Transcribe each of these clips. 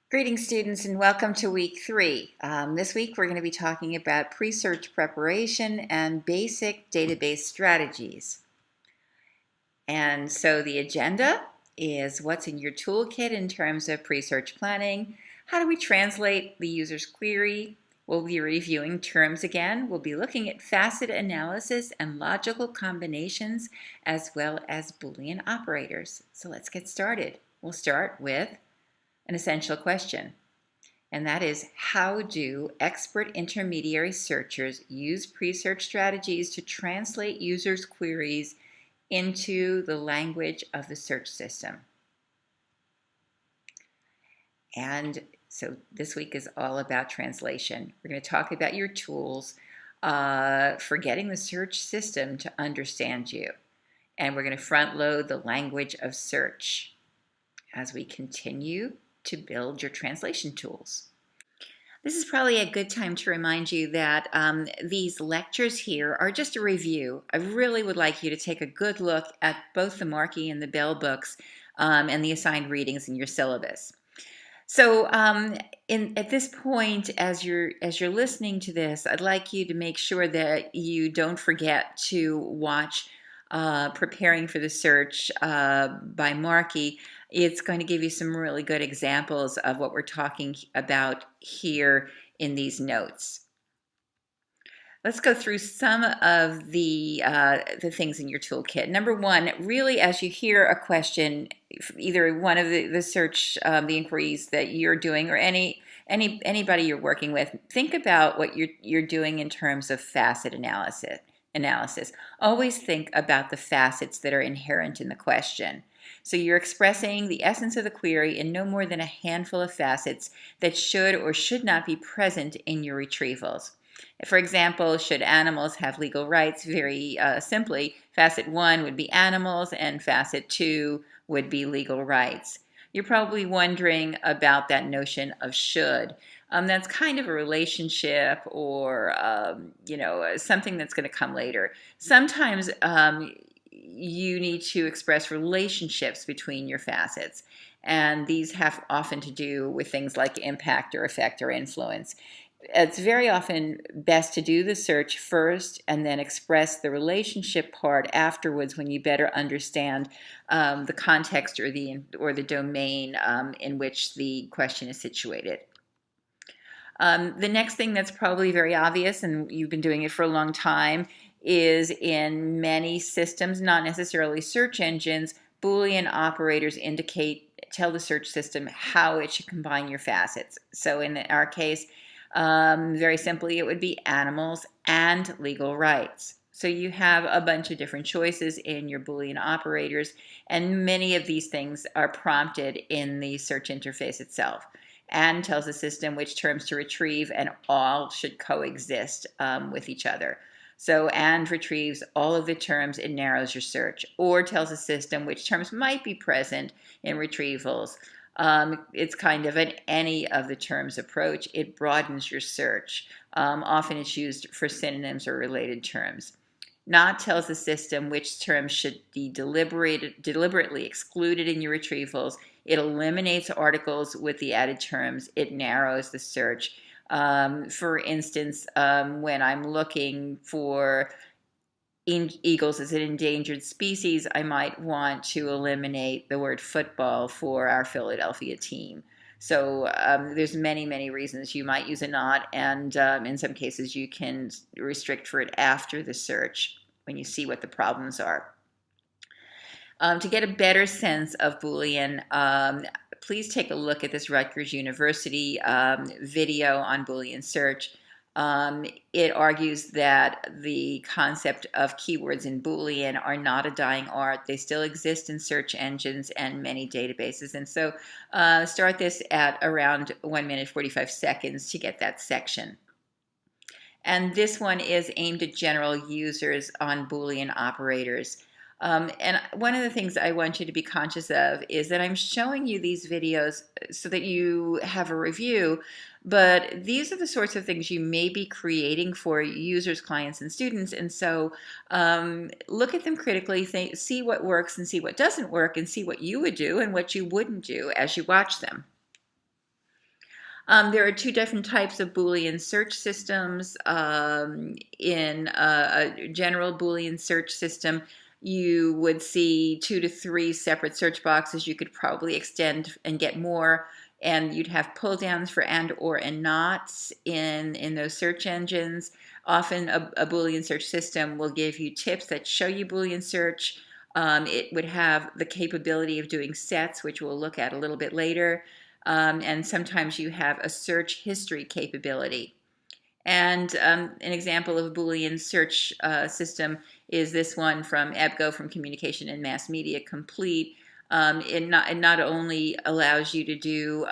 Greetings, students, and welcome to week 3. This week we're going to be talking about pre-search preparation and basic database strategies. And so the agenda is what's in your toolkit in terms of pre-search planning. How do we translate the user's query? We'll be reviewing terms again. We'll be looking at facet analysis and logical combinations as well as Boolean operators. So let's get started. We'll start with an essential question, and that is, how do expert intermediary searchers use pre-search strategies to translate users' queries into the language of the search system? And so this week is all about translation. We're going to talk about your tools for getting the search system to understand you. And we're going to front load the language of search as we continue to build your translation tools. This is probably a good time to remind you that these lectures here are just a review. I really would like you to take a good look at both the Markey and the Bell books and the assigned readings in your syllabus. So at this point, as you're listening to this, I'd like you to make sure that you don't forget to watch Preparing for the Search by Markey. It's going to give you some really good examples of what we're talking about here in these notes. Let's go through some of the things in your toolkit. Number one, really, as you hear a question, either one of the search, the inquiries that you're doing, or anybody you're working with, think about what you're doing in terms of facet analysis. Always think about the facets that are inherent in the question. So you're expressing the essence of the query in no more than a handful of facets that should or should not be present in your retrievals. For example, should animals have legal rights? Very simply, facet 1 would be animals and facet 2 would be legal rights. You're probably wondering about that notion of should. That's kind of a relationship or something that's going to come later. Sometimes you need to express relationships between your facets, and these have often to do with things like impact or effect or influence. It's very often best to do the search first and then express the relationship part afterwards when you better understand the context or the domain in which the question is situated. The next thing that's probably very obvious, and you've been doing it for a long time, is in many systems, not necessarily search engines, Boolean operators tell the search system how it should combine your facets. So in our case, very simply, it would be animals and legal rights. So you have a bunch of different choices in your Boolean operators, and many of these things are prompted in the search interface itself. And tells the system which terms to retrieve, and all should coexist with each other. So and retrieves all of the terms, it narrows your search, or tells the system which terms might be present in retrievals. It's kind of an any of the terms approach. It broadens your search. Often it's used for synonyms or related terms. Not tells the system which terms should be deliberately excluded in your retrievals. It eliminates articles with the added terms. It narrows the search. For instance, when I'm looking for eagles as an endangered species, I might want to eliminate the word football for our Philadelphia team. So there's many reasons you might use a not, and in some cases you can restrict for it after the search when you see what the problems are. To get a better sense of Boolean, please take a look at this Rutgers University video on Boolean search. It argues that the concept of keywords in Boolean are not a dying art. They still exist in search engines and many databases. And so start this at around 1 minute 45 seconds to get that section. And this one is aimed at general users on Boolean operators. And one of the things I want you to be conscious of is that I'm showing you these videos so that you have a review, but these are the sorts of things you may be creating for users, clients, and students. And so look at them critically, see what works and see what doesn't work, and see what you would do and what you wouldn't do as you watch them. There are two different types of Boolean search systems. In a general Boolean search system, you would see 2 to 3 separate search boxes. You could probably extend and get more, and you'd have pull downs for and, or, and nots in those search engines. Often a Boolean search system will give you tips that show you Boolean search. It would have the capability of doing sets, which we'll look at a little bit later. And sometimes you have a search history capability. And an example of a Boolean search system is this one from EBGO, from Communication and Mass Media Complete. It not only allows you to do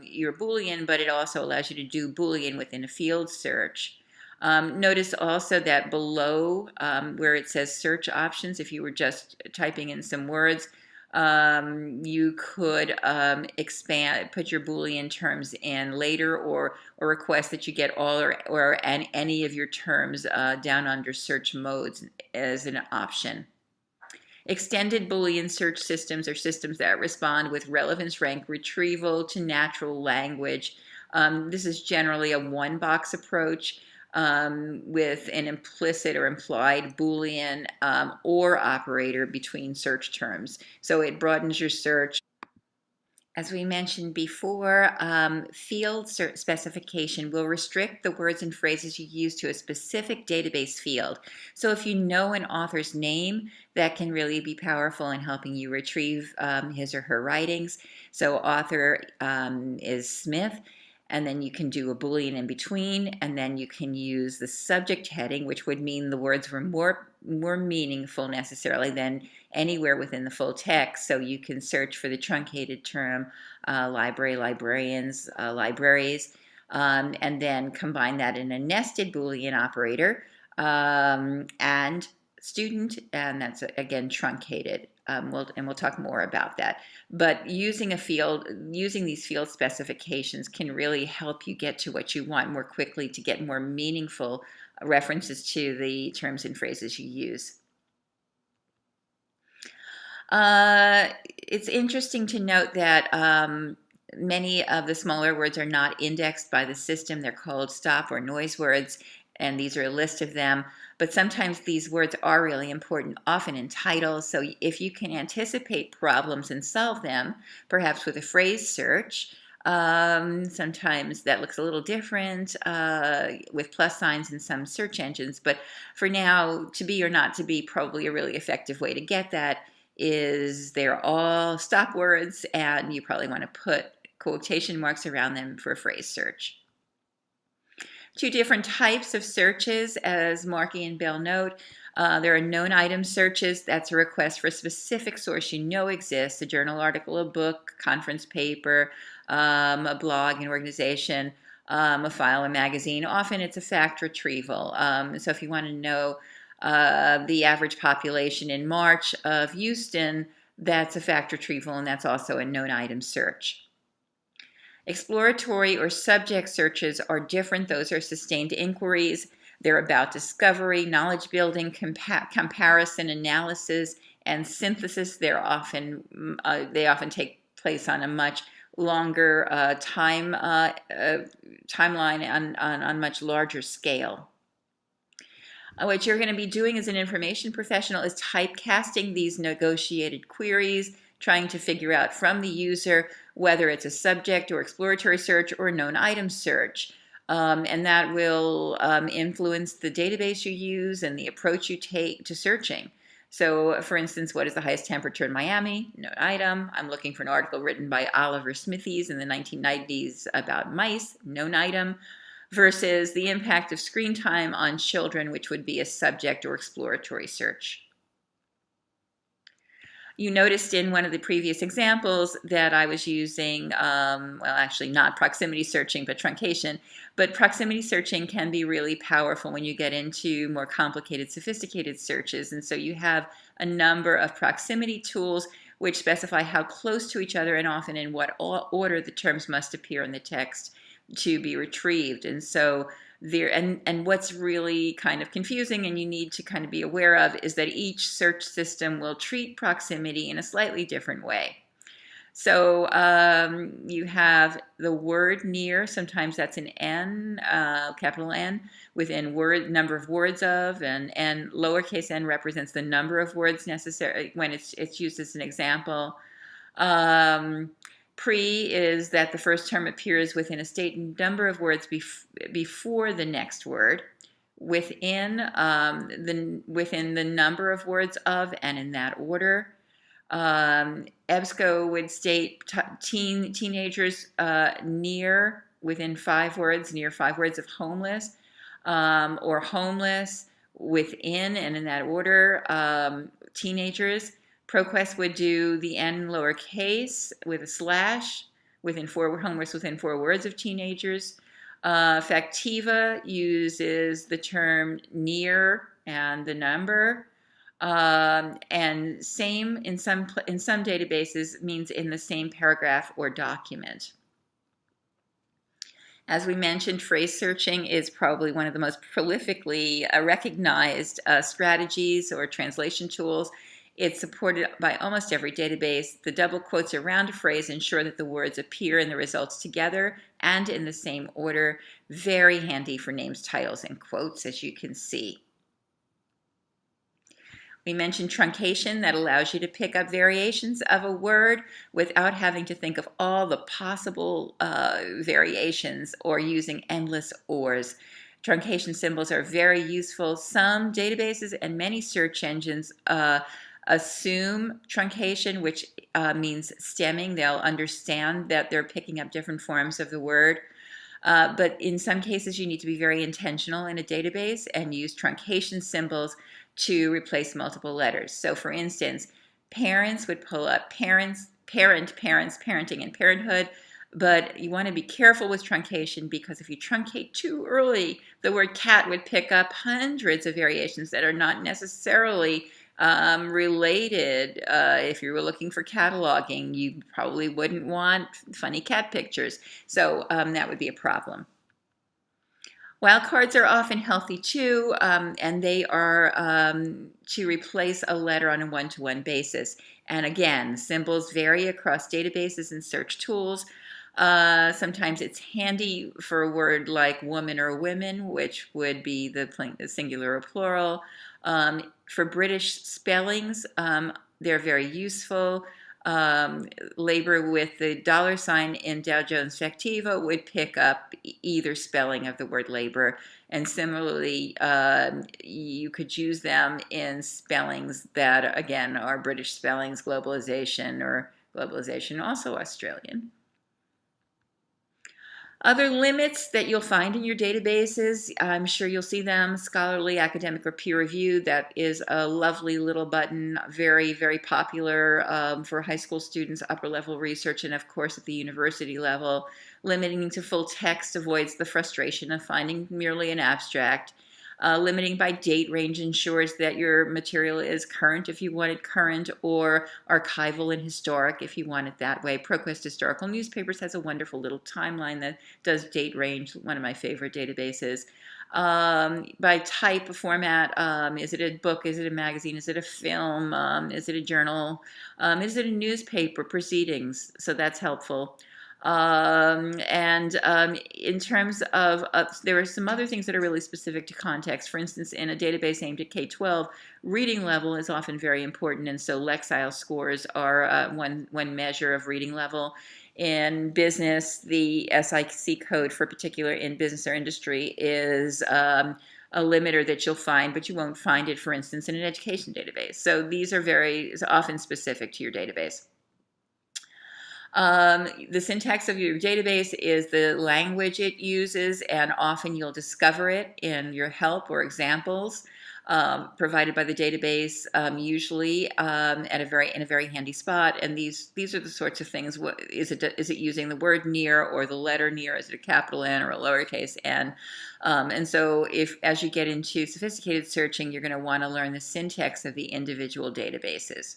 your Boolean, but it also allows you to do Boolean within a field search. Notice also that below where it says search options, if you were just typing in some words, you could expand, put your Boolean terms in later, or request that you get all or any of your terms down under search modes as an option. Extended Boolean search systems are systems that respond with relevance rank retrieval to natural language. This is generally a one-box approach with an implicit or implied Boolean or operator between search terms. So it broadens your search. As we mentioned before, field specification will restrict the words and phrases you use to a specific database field. So if you know an author's name, that can really be powerful in helping you retrieve his or her writings. So author is Smith, and then you can do a Boolean in between, and then you can use the subject heading, which would mean the words were more meaningful necessarily than anywhere within the full text. So you can search for the truncated term library, librarians, libraries, and then combine that in a nested Boolean operator and student, and that's again truncated. We'll talk more about that. But using these field specifications can really help you get to what you want more quickly, to get more meaningful references to the terms and phrases you use. It's interesting to note that many of the smaller words are not indexed by the system. They're called stop or noise words, and these are a list of them. But sometimes these words are really important, often in titles. So if you can anticipate problems and solve them, perhaps with a phrase search, sometimes that looks a little different with plus signs in some search engines. But for now, to be or not to be, probably a really effective way to get that is they're all stop words, and you probably want to put quotation marks around them for a phrase search. Two different types of searches, as Markey and Bell note. There are known item searches. That's a request for a specific source you know exists, a journal article, a book, conference paper, a blog, an organization, a file, a magazine. Often it's a fact retrieval. So if you want to know the average population in March of Houston, that's a fact retrieval, and that's also a known item search. Exploratory or subject searches are different. Those are sustained inquiries. They're about discovery, knowledge building, comparison, analysis, and synthesis. They often take place on a much longer timeline on much larger scale. What you're going to be doing as an information professional is typecasting these negotiated queries, trying to figure out from the user whether it's a subject or exploratory search or a known item search. And that will influence the database you use and the approach you take to searching. So, for instance, what is the highest temperature in Miami? Known item. I'm looking for an article written by Oliver Smithies in the 1990s about mice. Known item. Versus the impact of screen time on children, which would be a subject or exploratory search. You noticed in one of the previous examples that I was using, well, actually not proximity searching, but truncation. But proximity searching can be really powerful when you get into more complicated, sophisticated searches. And so you have a number of proximity tools which specify how close to each other and often in what order the terms must appear in the text to be retrieved. And so and what's really kind of confusing and you need to kind of be aware of is that each search system will treat proximity in a slightly different way. So you have the word near, sometimes that's an N, capital N, within number of words of, and lowercase n represents the number of words necessary when it's used as an example. Um, Pre is that the first term appears within a stated number of words before the next word, within the number of words of, and in that order. EBSCO would state teenagers near within 5 words, near 5 words of homeless, or homeless within and in that order. Teenagers. ProQuest would do the N lowercase with a slash within 4 homeless within 4 words of teenagers. Factiva uses the term near and the number. And same in some databases means in the same paragraph or document. As we mentioned, phrase searching is probably one of the most prolifically recognized strategies or translation tools. It's supported by almost every database. The double quotes around a phrase ensure that the words appear in the results together and in the same order. Very handy for names, titles, and quotes, as you can see. We mentioned truncation. That allows you to pick up variations of a word without having to think of all the possible variations or using endless ors. Truncation symbols are very useful. Some databases and many search engines assume truncation, which means stemming. They'll understand that they're picking up different forms of the word. But in some cases, you need to be very intentional in a database and use truncation symbols to replace multiple letters. So for instance, parents would pull up parents, parenting, and parenthood. But you want to be careful with truncation, because if you truncate too early, the word cat would pick up hundreds of variations that are not necessarily related. If you were looking for cataloging, you probably wouldn't want funny cat pictures. So that would be a problem. Wildcards are often healthy too, and they are to replace a letter on a one-to-one basis. And again, symbols vary across databases and search tools. Sometimes it's handy for a word like woman or women, which would be the singular or plural. For British spellings, they're very useful. Labor with the $ in Dow Jones Factiva would pick up either spelling of the word labor. And similarly, you could use them in spellings that, again, are British spellings, globalization, or globalization, also Australian. Other limits that you'll find in your databases, I'm sure you'll see them: scholarly, academic, or peer reviewed. That is a lovely little button, very, very popular for high school students, upper level research, and of course at the university level. Limiting to full text avoids the frustration of finding merely an abstract. Limiting by date range ensures that your material is current if you want it current, or archival and historic if you want it that way. ProQuest Historical Newspapers has a wonderful little timeline that does date range, one of my favorite databases. By type of format, is it a book, is it a magazine, is it a film, is it a journal, is it a newspaper, proceedings? So that's helpful. In terms of, there are some other things that are really specific to context. For instance, in a database aimed at K-12, reading level is often very important, and so Lexile scores are one measure of reading level. In business, the SIC code for particular in business or industry is a limiter that you'll find, but you won't find it, for instance, in an education database. So these are very often specific to your database. The syntax of your database is the language it uses, and often you'll discover it in your help or examples provided by the database, usually in a very handy spot. And these are the sorts of things. Is it using the word near or the letter near? Is it a capital N or a lowercase n? And so as you get into sophisticated searching, you're going to want to learn the syntax of the individual databases.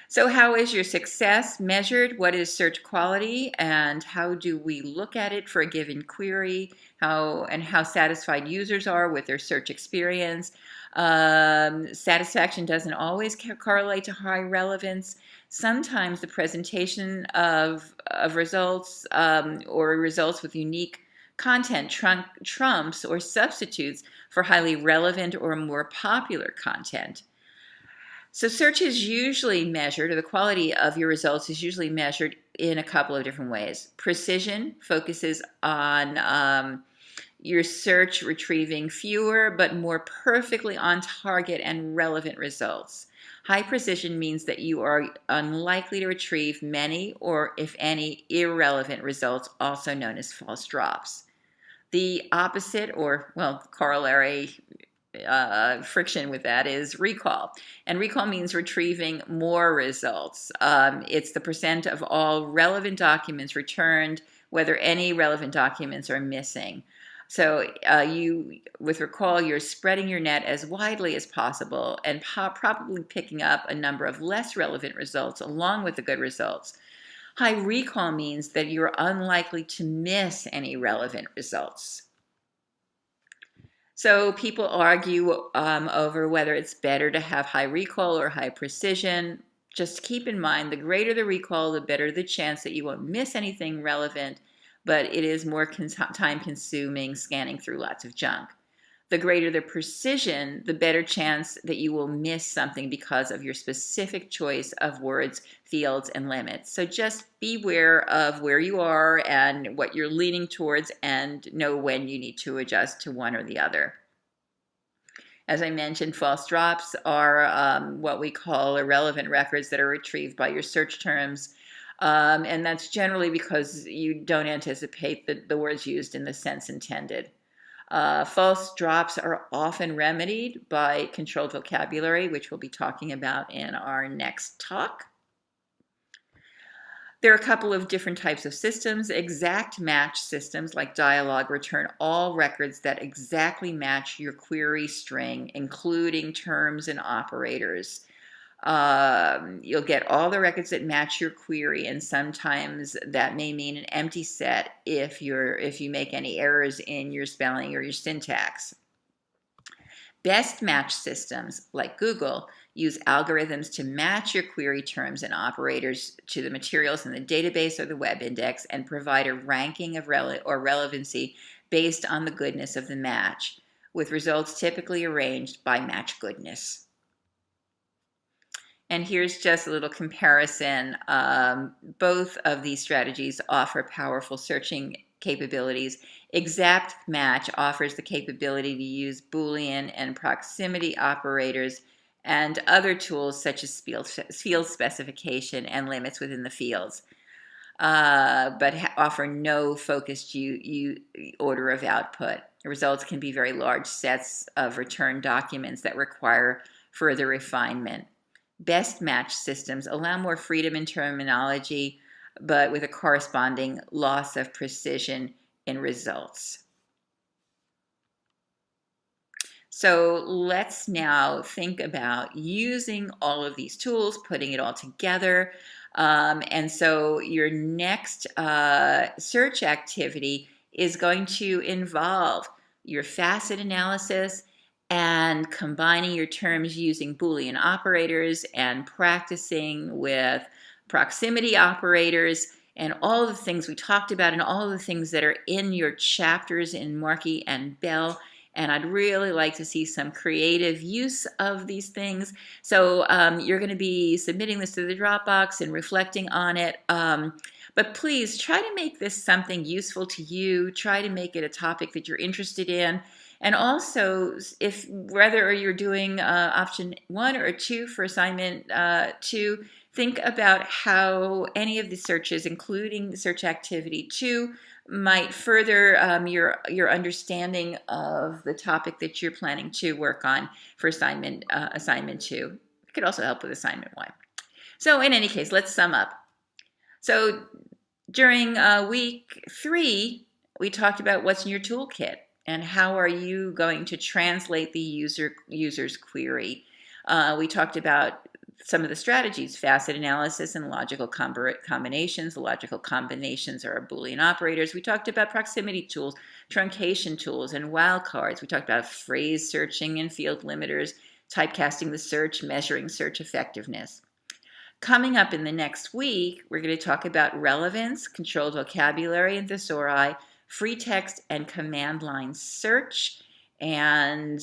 So how is your success measured? What is search quality, and how do we look at it for a given query? How satisfied users are with their search experience. Satisfaction doesn't always correlate to high relevance. Sometimes the presentation of results or results with unique content trumps or substitutes for highly relevant or more popular content. So search is usually measured, or the quality of your results is usually measured in a couple of different ways. Precision focuses on your search retrieving fewer but more perfectly on target and relevant results. High precision means that you are unlikely to retrieve many or, if any, irrelevant results, also known as false drops. The opposite, or, well, corollary friction with that is recall. And recall means retrieving more results. It's the percent of all relevant documents returned, whether any relevant documents are missing. So with recall, you're spreading your net as widely as possible and probably picking up a number of less relevant results along with the good results. High recall means that you're unlikely to miss any relevant results. So people argue over whether it's better to have high recall or high precision. Just keep in mind, the greater the recall, the better the chance that you won't miss anything relevant, but it is more time-consuming scanning through lots of junk. The greater the precision, the better chance that you will miss something because of your specific choice of words, fields, and limits. So just beware of where you are and what you're leaning towards, and know when you need to adjust to one or the other. As I mentioned, false drops are what we call irrelevant records that are retrieved by your search terms. And that's generally because you don't anticipate the words used in the sense intended. False drops are often remedied by controlled vocabulary, which we'll be talking about in our next talk. There are a couple of different types of systems. Exact match systems like Dialog return all records that exactly match your query string, including terms and operators. You'll get all the records that match your query, and sometimes that may mean an empty set if you make any errors in your spelling or your syntax. Best match systems like Google use algorithms to match your query terms and operators to the materials in the database or the web index and provide a ranking of relevancy based on the goodness of the match, with results typically arranged by match goodness. And here's just a little comparison. Both of these strategies offer powerful searching capabilities. Exact match offers the capability to use Boolean and proximity operators and other tools such as field specification and limits within the fields, but offer no focused order of output. The results can be very large sets of return documents that require further refinement. Best match systems allow more freedom in terminology, but with a corresponding loss of precision in results. So let's now think about using all of these tools, putting it all together. And so your next search activity is going to involve your facet analysis and combining your terms using Boolean operators and practicing with proximity operators and all the things we talked about and all the things that are in your chapters in Markey and Bell. And I'd really like to see some creative use of these things. So you're going to be submitting this to the Dropbox and reflecting on it. But please try to make this something useful to you. Try to make it a topic that you're interested in. And also, if whether you're doing option 1 or 2 for assignment 2, think about how any of the searches, including search activity 2, might further your understanding of the topic that you're planning to work on for assignment 2. It could also help with assignment 1. So in any case, let's sum up. So during week 3, we talked about what's in your toolkit and how are you going to translate the user's query. We talked about some of the strategies: facet analysis and logical combinations. The logical combinations are Boolean operators. We talked about proximity tools, truncation tools, and wildcards. We talked about phrase searching and field limiters, typecasting the search, measuring search effectiveness. Coming up in the next week, we're going to talk about relevance, controlled vocabulary and thesauri, free text, and command line search. And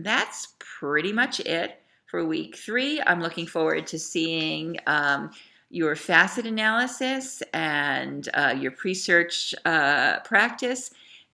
that's pretty much it for week 3. I'm looking forward to seeing your facet analysis and your pre-search practice.